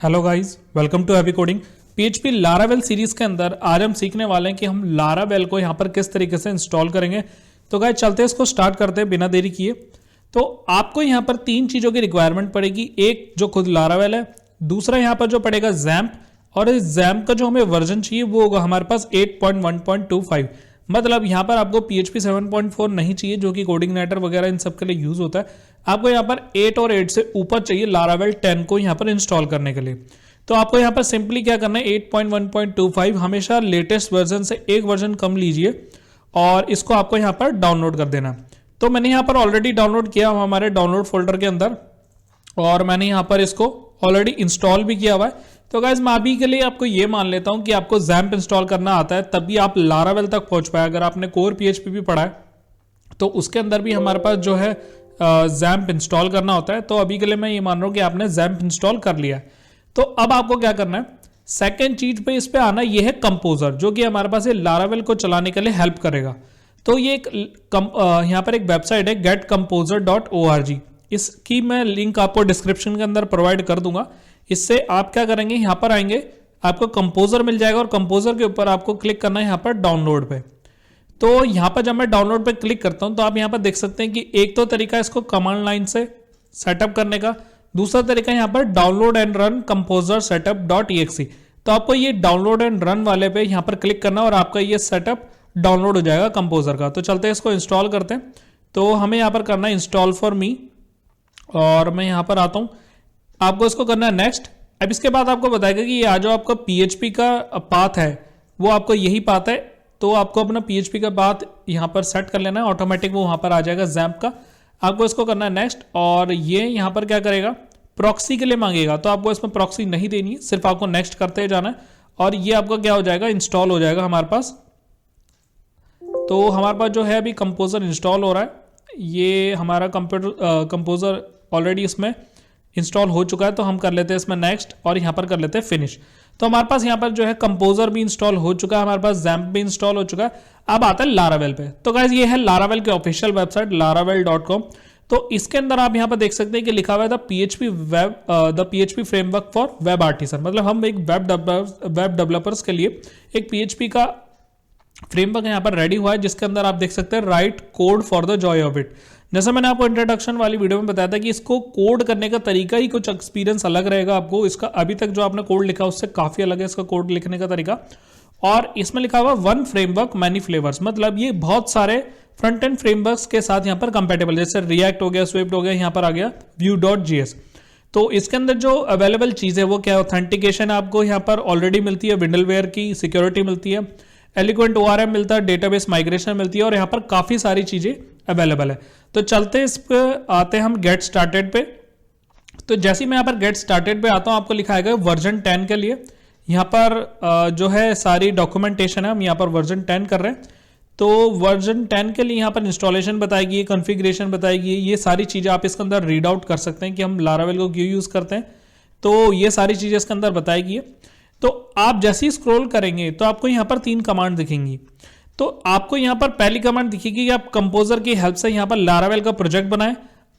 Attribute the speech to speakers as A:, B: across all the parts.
A: Hello guys, welcome to Heavy Coding. PHP Laravel series के अंदर आज हम सीखने वाले हैं कि हम लारावेल को यहाँ पर किस तरीके से इंस्टॉल करेंगे। तो गाइस चलते हैं, इसको स्टार्ट करते हैं बिना देरी किए। तो आपको यहाँ पर तीन चीज़ों की रिक्वायरमेंट पड़ेगी। एक जो खुद लारावेल है, दूसरा यहाँ पर जो पड़ेगा जैम्प, और इस जैम्प का जो हमें वर्जन चाहिए वो होगा हमारे पास 8.1.25। मतलब यहाँ पर आपको PHP 7.4 नहीं चाहिए जो कि कोडिंग नेटर वगैरह इन सब के लिए यूज होता है। आपको यहाँ पर 8 और 8 से ऊपर चाहिए लारावेल 10 को यहाँ पर इंस्टॉल करने के लिए। तो आपको यहाँ पर सिंपली क्या करना है, 8.1.25 हमेशा लेटेस्ट वर्जन से एक वर्जन कम लीजिए और इसको आपको यहाँ पर डाउनलोड कर देना। तो मैंने यहाँ पर ऑलरेडी डाउनलोड किया हमारे डाउनलोड फोल्डर के अंदर, और मैंने यहाँ पर इसको ऑलरेडी इंस्टॉल भी किया हुआ है। तो गाइज मैं अभी के लिए आपको ये मान लेता हूँ कि आपको जैम्प इंस्टॉल करना आता है, तभी आप लारावेल तक पहुंच पाए। अगर आपने कोर PHP भी पढ़ा है तो उसके अंदर भी हमारे पास जो है जैम्प इंस्टॉल करना होता है। तो अभी के लिए मैं ये मान रहा हूँ कि आपने जैम्प इंस्टॉल कर लिया है। तो अब आपको क्या करना है, सेकेंड चीज पे इस पे आना, ये है कंपोजर, जो कि हमारे पास ये लारावेल को चलाने के लिए हेल्प करेगा। तो ये यहाँ पर एक वेबसाइट है getcomposer.org, इसकी मैं लिंक आपको डिस्क्रिप्शन के अंदर प्रोवाइड कर दूंगा। इससे आप क्या करेंगे, यहाँ पर आएंगे, आपको कंपोजर मिल जाएगा और कंपोजर के ऊपर आपको क्लिक करना है यहाँ पर डाउनलोड पे। तो यहाँ पर जब मैं डाउनलोड पे क्लिक करता हूँ तो आप यहाँ पर देख सकते हैं कि एक तो तरीका है इसको कमांड लाइन से सेटअप करने का, दूसरा तरीका यहाँ पर download and run composer setup.exe। तो आपको ये डाउनलोड एंड रन वाले पे यहाँ पर क्लिक करना और आपका ये सेटअप डाउनलोड हो जाएगा कंपोजर का। तो चलते हैं इसको इंस्टॉल करते हैं। तो हमें यहाँ पर करना है इंस्टॉल फॉर मी, और मैं यहाँ पर आता हूँ, आपको इसको करना है नेक्स्ट। अब इसके बाद आपको बताएगा कि ये जो आपका PHP का पाथ है वो आपको यही पाथ है। तो आपको अपना PHP का पाथ यहाँ पर सेट कर लेना है, ऑटोमेटिक वो वहाँ पर आ जाएगा जैम्प का। आपको इसको करना है नेक्स्ट, और ये यहाँ पर क्या करेगा, प्रॉक्सी के लिए मांगेगा। तो आपको इसमें प्रॉक्सी नहीं देनी है, सिर्फ आपको नेक्स्ट करते जाना है और ये आपका क्या हो जाएगा, इंस्टॉल हो जाएगा हमारे पास। तो हमारे पास जो है अभी कंपोजर इंस्टॉल हो रहा है, ये हमारा कंपोजर ऑलरेडी इसमें इंस्टॉल हो चुका है। तो हम कर लेते हैं इसमें नेक्स्ट और यहाँ पर कर लेते हैं फिनिश। तो हमारे पास यहाँ पर जो है कंपोजर भी इंस्टॉल हो चुका है, हमारे पास जैम्प भी इंस्टॉल हो चुका है। अब आता है लारावेल पे। तो गाइस ये है लारावेल की ऑफिशियल वेबसाइट laravel.com। तो इसके अंदर आप यहाँ पर देख सकते हैं कि लिखा हुआ है the PHP framework for web artisan. मतलब हम एक वेब डेवलपर्स के लिए एक PHP का फ्रेमवर्क यहाँ पर रेडी हुआ है, जिसके अंदर आप देख सकते हैं right code for the Joy of it. जैसे मैंने आपको इंट्रोडक्शन वाली वीडियो में बताया था कि इसको कोड करने का तरीका ही कुछ एक्सपीरियंस अलग रहेगा आपको। इसका अभी तक जो आपने कोड लिखा उससे काफी अलग है इसका कोड लिखने का तरीका। और इसमें लिखा हुआ वन फ्रेमवर्क मैनी फ्लेवर्स, मतलब ये बहुत सारे फ्रंट एंड फ्रेमवर्क्स के साथ यहाँ पर कंपेटेबल, जैसे रिएक्ट हो गया, स्विफ्ट हो गया, यहाँ पर आ गया Vue.js। तो इसके अंदर जो अवेलेबल चीज है वो क्या है, ऑथेंटिकेशन आपको यहाँ पर ऑलरेडी मिलती है, विंडलवेयर की सिक्योरिटी मिलती है, एलिक्वेंट ORM मिलता है, डेटाबेस माइग्रेशन मिलती है, और यहाँ पर काफी सारी चीजें अवेलेबल है। तो चलते इस पे आते हैं हम गेट स्टार्टेड पे। तो जैसे ही मैं यहाँ पर गेट स्टार्टेड पे आता हूँ, आपको लिखा है वर्जन 10 के लिए यहाँ पर जो है सारी डॉक्यूमेंटेशन है, हम यहाँ पर वर्जन 10 कर रहे हैं। तो वर्जन 10 के लिए यहाँ पर इंस्टॉलेशन बताएगी, कॉन्फ़िगरेशन बताएगी, ये सारी चीजें आप इसके अंदर रीड आउट कर सकते हैं कि हम लारावेल को क्यों यूज करते हैं। तो ये सारी चीजें इसके अंदर बताएगी। तो आप जैसे ही स्क्रॉल करेंगे तो आपको यहाँ पर 3 कमांड दिखेंगी। तो आपको यहाँ पर पहली कमांड दिखेगी कि आप कंपोजर की हेल्प से यहाँ पर लारावेल का प्रोजेक्ट बनाएं।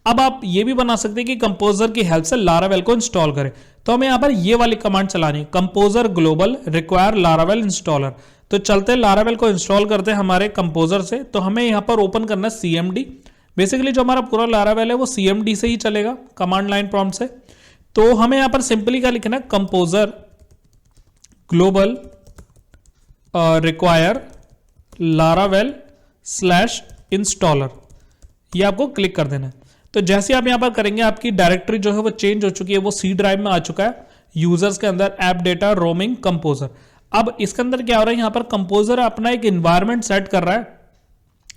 A: अब आप ये भी बना सकते हैं कि कंपोजर की हेल्प से लारावेल को इंस्टॉल करें। तो हमें यहाँ पर ये वाली कमांड चलानी है, composer global require Laravel installer. तो चलते लारावेल को इंस्टॉल करते हैं हमारे कंपोजर से। तो हमें यहाँ पर ओपन करना है CMD। बेसिकली जो हमारा पूरा लारावेल है वो CMD से ही चलेगा, कमांड लाइन प्रॉम्प्ट से। तो हमें यहाँ पर सिंपली क्या लिखना है, composer global require Laravel /installer, ये आपको क्लिक कर देना है। तो जैसे आप यहां पर करेंगे आपकी डायरेक्टरी जो है वो चेंज हो चुकी है, वो C ड्राइव में आ चुका है, यूजर्स के अंदर ऐप डेटा रोमिंग कंपोजर। अब इसके अंदर क्या हो रहा है, यहां पर कंपोजर अपना एक एनवायरनमेंट सेट कर रहा है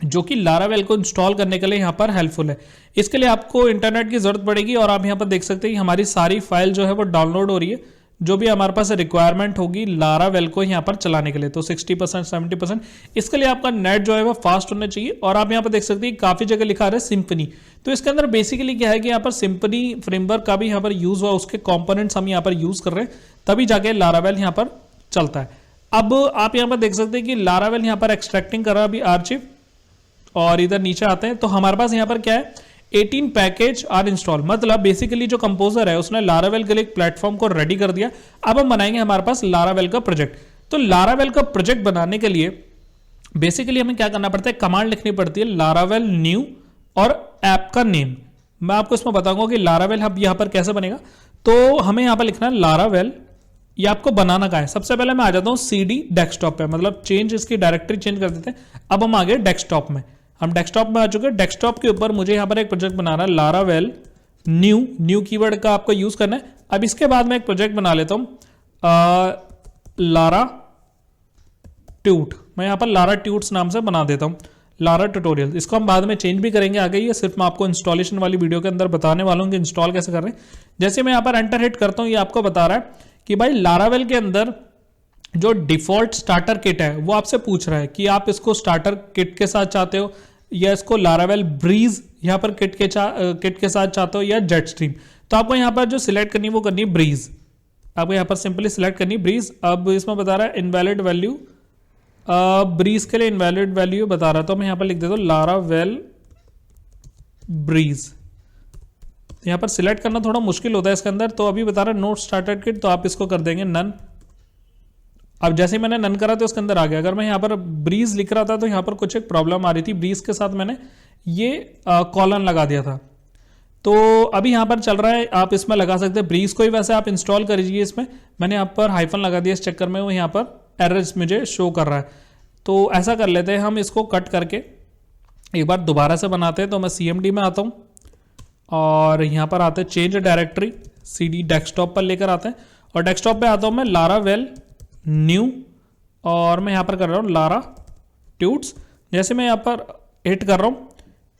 A: जो कि लारावेल को इंस्टॉल करने के लिए यहाँ पर हेल्पफुल है। इसके लिए आपको इंटरनेट की जरूरत पड़ेगी, और आप यहाँ पर देख सकते हैं कि हमारी सारी फाइल जो है वो डाउनलोड हो रही है, जो भी हमारे पास रिक्वायरमेंट होगी लारावेल को यहाँ पर चलाने के लिए। तो 60% 70%, इसके लिए आपका नेट जो है वो फास्ट होना चाहिए। और आप यहाँ पर देख सकते हैं काफी जगह लिखा है सिंफनी। तो इसके अंदर बेसिकली क्या है कि यहाँ पर सिंफनी फ्रेमवर्क का भी यहाँ पर यूज हुआ, उसके कंपोनेंट्स हम यहाँ पर यूज कर रहे हैं, तभी जाके लारावेल यहाँ पर चलता है। अब आप यहाँ पर देख सकते हैं कि लारावेल यहाँ पर एक्सट्रैक्टिंग कर रहा है अभी आर्चिव, और इधर नीचे आते हैं तो हमारे पास यहाँ पर क्या है, 18 पैकेज आर इंस्टॉल, मतलब बेसिकली जो कंपोजर है उसने लारावेल के लिए एक प्लेटफॉर्म को रेडी कर दिया। अब हम बनाएंगे हमारे पास लारावेल का प्रोजेक्ट। तो लारावेल का प्रोजेक्ट बनाने के लिए बेसिकली हमें क्या करना पड़ता है, कमांड लिखनी पड़ती है लारावेल न्यू और ऐप का नेम। मैं आपको इसमें बताऊंगा कि लारावेल हब यहां पर कैसे बनेगा। तो हमें यहां पर लिखना है लारावेल, ये आपको बनाना का है। सबसे पहले मैं आ जाता हूं CD डेस्कटॉप पे, मतलब चेंज इसकी डायरेक्टरी चेंज कर देते हैं। अब हम आ गए डेस्कटॉप में, हम डेस्कटॉप में आ चुके हैं। डेस्कटॉप के ऊपर मुझे यहां पर एक प्रोजेक्ट बनाना है लारावेल न्यू कीवर्ड का आपको यूज करना है। अब इसके बाद मैं एक प्रोजेक्ट बना लेता हूं लारा ट्यूट, मैं यहां पर लारा ट्यूट्स नाम से बना देता हूं, लारा ट्यूटोरियल। इसको हम बाद में चेंज भी करेंगे आगे, ये सिर्फ मैं आपको इंस्टॉलेशन वाली वीडियो के अंदर बताने वाला हूं कि इंस्टॉल कैसे कर रहे हैं। जैसे मैं यहां पर एंटर हिट करता हूं, ये आपको बता रहा है कि भाई लारावेल के अंदर जो डिफॉल्ट स्टार्टर किट है वो आपसे पूछ रहा है कि आप इसको स्टार्टर किट के साथ चाहते हो या इसको लारावेल ब्रीज यहां पर किट के साथ चाहते हो या जेट स्ट्रीम। तो आपको यहां पर जो सिलेक्ट करनी है वो करनी है ब्रीज, आपको यहां पर सिंपली सिलेक्ट करनी है ब्रीज। अब इसमें बता रहा है इनवैलिड वैल्यू, ब्रीज के लिए इनवैलिड वैल्यू बता रहा, तो मैं यहां पर लिख देता हूं लारावेल ब्रीज। यहां पर सिलेक्ट करना थोड़ा मुश्किल होता है इसके अंदर, तो अभी बता रहा है नोट स्टार्टेड किट, तो आप इसको कर देंगे नन। अब जैसे मैंने नन करा तो इसके अंदर आ गया। अगर मैं यहां पर ब्रीज लिख रहा था तो यहां पर कुछ एक प्रॉब्लम आ रही थी, ब्रीज के साथ मैंने ये कॉलन लगा दिया था। तो अभी यहां पर चल रहा है, आप इसमें लगा सकते हैं ब्रीज को ही, वैसे आप इंस्टॉल करिए इसमें। मैंने यहाँ पर हाइफन लगा दिया इस चक्कर में, वो यहाँ पर एरर्स मुझे शो कर रहा है। तो ऐसा कर लेते हैं हम, इसको कट करके एक बार दोबारा से बनाते हैं। तो मैं CMD में आता हूं और यहां पर आते हैं चेंज डायरेक्टरी, CD डेस्कटॉप पर लेकर आते हैं और डेस्कटॉप पे आता हूं मैं लारावेल न्यू और मैं यहां पर कर रहा हूं लारा ट्यूट्स। जैसे मैं यहां पर हिट कर रहा हूं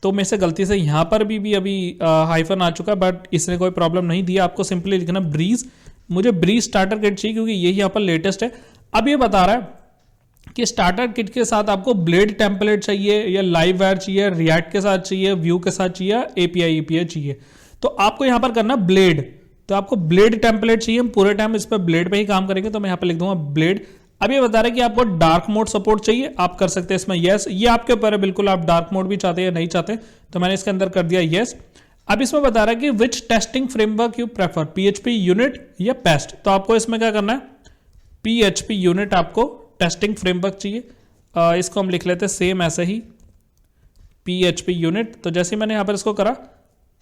A: तो मेरे से गलती से यहां पर भी अभी हाइफन आ चुका है, बट इसने कोई प्रॉब्लम नहीं दिया। आपको सिंपली लिखना ब्रीज, मुझे ब्रीज स्टार्टर किट चाहिए क्योंकि यही यहाँ पर लेटेस्ट है। अब ये बता रहा है कि स्टार्टर किट के साथ आपको ब्लेड टेम्पलेट चाहिए या लाइव वायर चाहिए, रिएक्ट के साथ चाहिए, व्यू के साथ चाहिए, API चाहिए। तो आपको यहां पर करना ब्लेड, तो आपको ब्लेड टेम्पलेट चाहिए। हम पूरे टाइम इस पर ब्लेड पे ही काम करेंगे, तो मैं यहां पर लिख दूंगा ब्लेड। अब ये बता रहा है कि आपको डार्क मोड सपोर्ट चाहिए, आप कर सकते हैं इसमें यस, ये आपके ऊपर है बिल्कुल, आप डार्क मोड भी चाहते हैं या नहीं चाहते। तो मैंने इसके अंदर कर दिया यस। अब इसमें बता रहा है कि which testing framework you prefer, PHP unit या पेस्ट। तो आपको इसमें क्या करना है, PHP यूनिट आपको टेस्टिंग फ्रेमवर्क चाहिए। इसको हम लिख लेते हैं सेम ऐसे ही PHP यूनिट। तो जैसे मैंने यहां पर इसको करा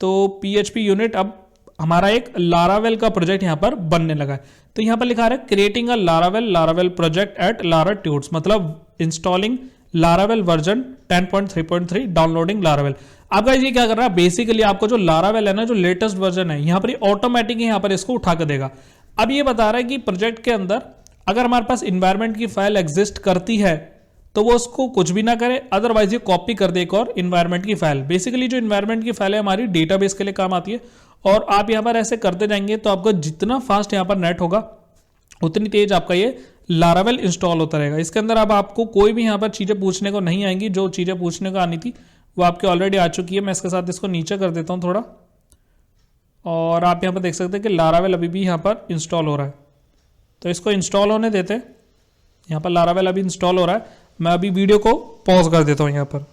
A: तो PHP यूनिट, अब हमारा एक लारावेल का प्रोजेक्ट यहां पर बनने लगा है। तो यहां पर लिखा है creating a Laravel project at Lara Tuts, मतलब installing Laravel version 10.3.3, downloading Laravel. अब गाइस ये क्या कर रहा है, बेसिकली आपको जो लारावेल है ना, जो लेटेस्ट वर्जन है, यहां पर ऑटोमेटिक यहां पर इसको उठा कर देगा। अब ये बता रहा है कि प्रोजेक्ट के अंदर अगर हमारे पास इन्वायरमेंट की फाइल एग्जिस्ट करती है तो वो उसको कुछ भी ना करे, अदरवाइज ये कॉपी कर दे एक और इन्वायरमेंट की फाइल। बेसिकली जो इन्वायरमेंट की फाइल है हमारी डेटाबेस के लिए काम आती है, और आप यहां पर ऐसे करते जाएंगे तो आपको जितना फास्ट यहां पर नेट होगा उतनी तेज आपका ये लारावेल इंस्टॉल होता रहेगा। इसके अंदर अब आपको कोई भी यहां पर चीजें पूछने को नहीं आएंगी, जो चीजें पूछने को आनी थी वो आपके ऑलरेडी आ चुकी है। मैं इसके साथ इसको नीचे कर देता हूं थोड़ा, और आप यहां पर देख सकते हैं कि लारावेल अभी भी यहां पर इंस्टॉल हो रहा है। तो इसको इंस्टॉल होने देते हैं, यहां पर लारावेल अभी इंस्टॉल हो रहा है। मैं अभी वीडियो को पॉज कर देता हूं यहां पर।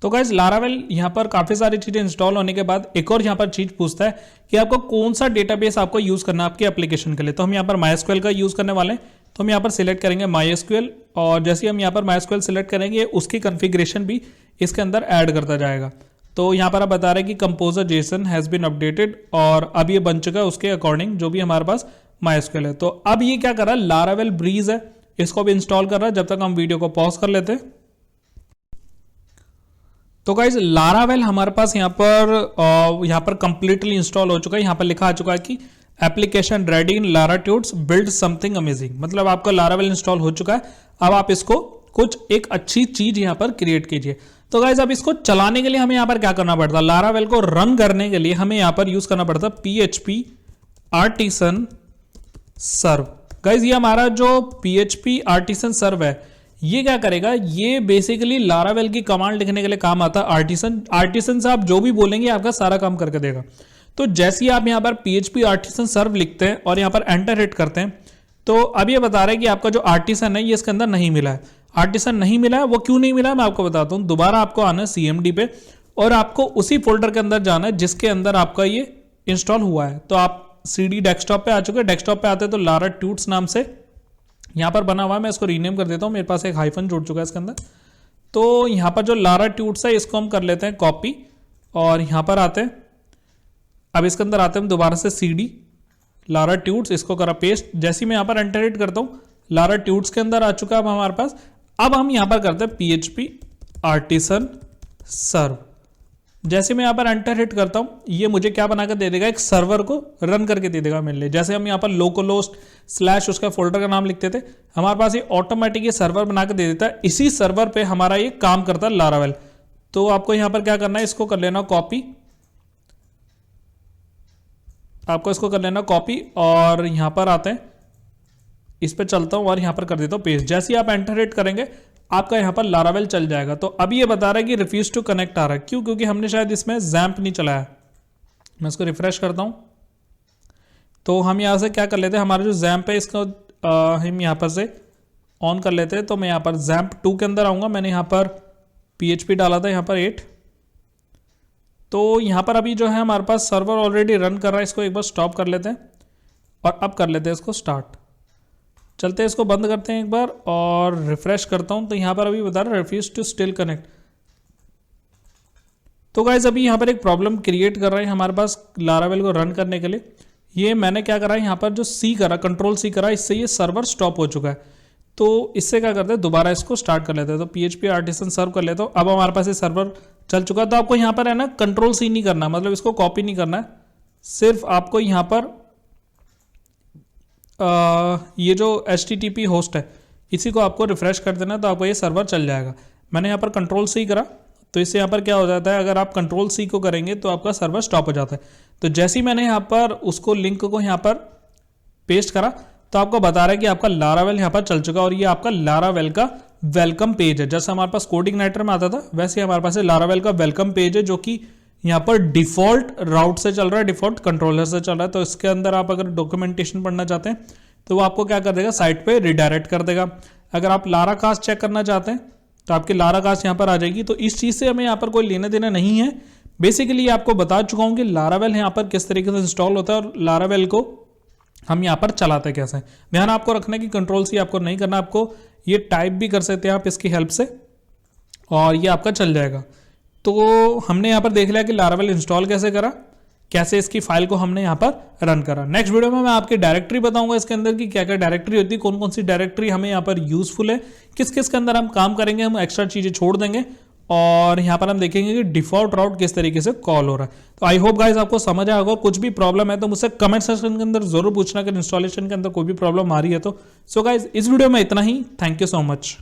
A: तो गाइस लारावेल यहां पर काफी सारी चीजें इंस्टॉल होने के बाद एक और यहां पर चीज पूछता है कि आपको कौन सा डेटाबेस आपको यूज करना है आपके एप्लीकेशन के लिए। तो हम यहां पर MySQL का यूज करने वाले हैं, तो हम यहां पर सिलेक्ट करेंगे MySQL, और जैसे हम यहां पर MySQL सिलेक्ट करेंगे उसकी कॉन्फ़िगरेशन भी इसके अंदर ऐड करता जाएगा। तो यहां पर आप बता रहे हैं कि Composer JSON has been updated, और अब ये बन चुका है उसके अकॉर्डिंग जो भी हमारे पास MySQL है। तो अब ये क्या कर रहा है, लारावेल ब्रीज है, इसको भी इंस्टॉल कर रहा है। जब तक हम वीडियो को पॉज कर लेते हैं। तो गाइज लारावेल हमारे पास यहाँ पर कंप्लीटली इंस्टॉल हो चुका है। यहाँ पर लिखा आ चुका है कि application ready in Lara tuts, build something amazing, मतलब आपका लारावेल इंस्टॉल हो चुका है। अब आप इसको कुछ एक अच्छी चीज यहाँ पर क्रिएट कीजिए। तो गाइज अब इसको चलाने के लिए हमें यहाँ पर क्या करना पड़ता है, लारावेल को रन करने के लिए हमें यहाँ पर यूज करना पड़ता है PHP आर्टिसन सर्व। गाइज ये हमारा जो PHP आर्टिसन सर्व है, ये क्या करेगा, ये बेसिकली लारावेल की कमांड लिखने के लिए काम आता है। आर्टिसन से आप जो भी बोलेंगे आपका सारा काम करके देगा। तो जैसे ही आप यहाँ पर PHP आर्टिसन सर्व लिखते हैं और यहाँ पर एंटर हिट करते हैं, तो अब ये बता रहा है कि आपका जो आर्टिसन है ये इसके अंदर नहीं मिला है। आर्टिसन नहीं मिला है, वो क्यों नहीं मिला है मैं आपको बताता हूँ। दोबारा आपको आना है CMD पे, और आपको उसी फोल्डर के अंदर जाना है जिसके अंदर आपका ये इंस्टॉल हुआ है। तो आप CD डेस्कटॉप पे आ चुके हैं। डेस्कटॉप पे आते हैं तो लारा ट्यूट्स नाम से यहाँ पर बना हुआ है। मैं इसको रीनेम कर देता हूँ, मेरे पास एक हाइफन जुड़ चुका है इसके अंदर। तो यहाँ पर जो लारा ट्यूट्स है इसको हम कर लेते हैं कॉपी और यहाँ पर आते हैं। अब इसके अंदर आते हैं हम दोबारा से CD लारा ट्यूट्स, इसको करा पेस्ट। जैसे मैं यहाँ पर एंटर हिट करता हूँ लारा ट्यूट्स के अंदर आ चुका है अब हमारे पास। अब हम यहाँ पर करते हैं PHP आर्टिसन सर्व। जैसे मैं यहाँ पर एंटर हिट करता हूँ ये मुझे क्या बनाकर दे देगा, एक सर्वर को रन करके दे देगा मेरे लिए। जैसे हम यहाँ पर लोकलहोस्ट / उसका फोल्डर का नाम लिखते थे, हमारे पास ये ऑटोमेटिक ये सर्वर बनाकर दे देता है। इसी सर्वर पे हमारा ये काम करता है लारावेल। तो आपको यहाँ पर क्या करना है, इसको कर लेना कॉपी, आपको इसको कर लेना कॉपी और यहाँ पर आते हैं, इस पे चलता हूँ और यहाँ पर कर देता हूँ पेस्ट। जैसे ही आप एंटर हिट करेंगे आपका यहाँ पर लारावेल चल जाएगा। तो अभी ये बता रहा है कि रिफ्यूज टू कनेक्ट आ रहा है, क्यों? क्योंकि हमने शायद इसमें जैम्प नहीं चलाया। मैं इसको रिफ्रेश करता हूँ तो हम यहाँ से क्या कर लेते हैं, हमारा जो जैम्प है इसको हम यहाँ पर से ऑन कर लेते हैं। तो मैं यहाँ पर जैम्प 2 के अंदर आऊँगा। मैंने यहाँ पर PHP डाला था, यहाँ पर 8। तो यहाँ पर अभी जो है हमारे पास सर्वर ऑलरेडी रन कर रहा है। इसको एक बार स्टॉप कर लेते हैं और अब कर लेते हैं इसको स्टार्ट। चलते हैं, इसको बंद करते हैं एक बार और रिफ्रेश करता हूं। तो यहां पर अभी बता रहा है रिफ्यूज टू स्टिल कनेक्ट। तो गाइज अभी यहां पर एक प्रॉब्लम क्रिएट कर रहा है हमारे पास लारावेल को रन करने के लिए। ये मैंने क्या करा है, यहां पर जो C करा, कंट्रोल C करा, इससे ये सर्वर स्टॉप हो चुका है। तो इससे क्या करते हैं, दोबारा इसको स्टार्ट कर लेते हैं। तो PHP आर्टिसन सर्व कर लेता हूं। अब हमारे पास ये सर्वर चल चुका है। तो आपको यहाँ पर है ना कंट्रोल C नहीं करना, मतलब इसको कॉपी नहीं करना है। सिर्फ आपको यहाँ पर ये जो HTTP होस्ट है इसी को आपको रिफ्रेश कर देना, तो आपको ये सर्वर चल जाएगा। मैंने यहाँ पर कंट्रोल C करा, तो इससे यहाँ पर क्या हो जाता है, अगर आप कंट्रोल C को करेंगे तो आपका सर्वर स्टॉप हो जाता है। तो जैसे ही मैंने यहाँ पर उसको लिंक को यहाँ पर पेस्ट करा तो आपको बता रहा है कि आपका लारावेल यहाँ पर चल चुका है और ये आपका लारावेल का वेलकम पेज है। जैसे हमारे पास कोडिंग नाइटर में आता था वैसे हमारे पास लारावेल का वेलकम पेज है, जो कि यहाँ पर डिफॉल्ट राउट से चल रहा है, डिफॉल्ट कंट्रोलर से चल रहा है। तो इसके अंदर आप अगर डॉक्यूमेंटेशन पढ़ना चाहते हैं तो वो आपको क्या कर देगा, साइट पे रिडायरेक्ट कर देगा। अगर आप लारा कास्ट चेक करना चाहते हैं तो आपकी लारा कास्ट यहाँ पर आ जाएगी। तो इस चीज़ से हमें यहाँ पर कोई लेना देना नहीं है। बेसिकली आपको बता चुका हूँ कि लारावेल यहाँ पर किस तरीके से इंस्टॉल होता है और लारावेल को हम यहाँ पर चलाते कैसे। ध्यान आपको रखना है कि कंट्रोल C आपको नहीं करना, आपको ये टाइप भी कर सकते हैं आप इसकी हेल्प से और ये आपका चल जाएगा। तो हमने यहाँ पर देख लिया कि लारावेल इंस्टॉल कैसे करा, कैसे इसकी फाइल को हमने यहाँ पर रन करा। नेक्स्ट वीडियो में मैं आपकी डायरेक्टरी बताऊंगा इसके अंदर की क्या क्या डायरेक्टरी होती है, कौन कौन सी डायरेक्टरी हमें यहाँ पर यूजफुल है, किस किस के अंदर हम काम करेंगे, हम एक्स्ट्रा चीजें छोड़ देंगे और यहाँ पर हम देखेंगे कि डिफॉल्ट राउट किस तरीके से कॉल हो रहा है। तो आई होप गाइस आपको समझ आया होगा। कुछ भी प्रॉब्लम है तो मुझसे कमेंट सेक्शन के अंदर जरूर पूछना, अगर इंस्टॉलेशन के अंदर कोई भी प्रॉब्लम आ रही है तो। सो गाइस इस वीडियो में इतना ही। Thank you so much.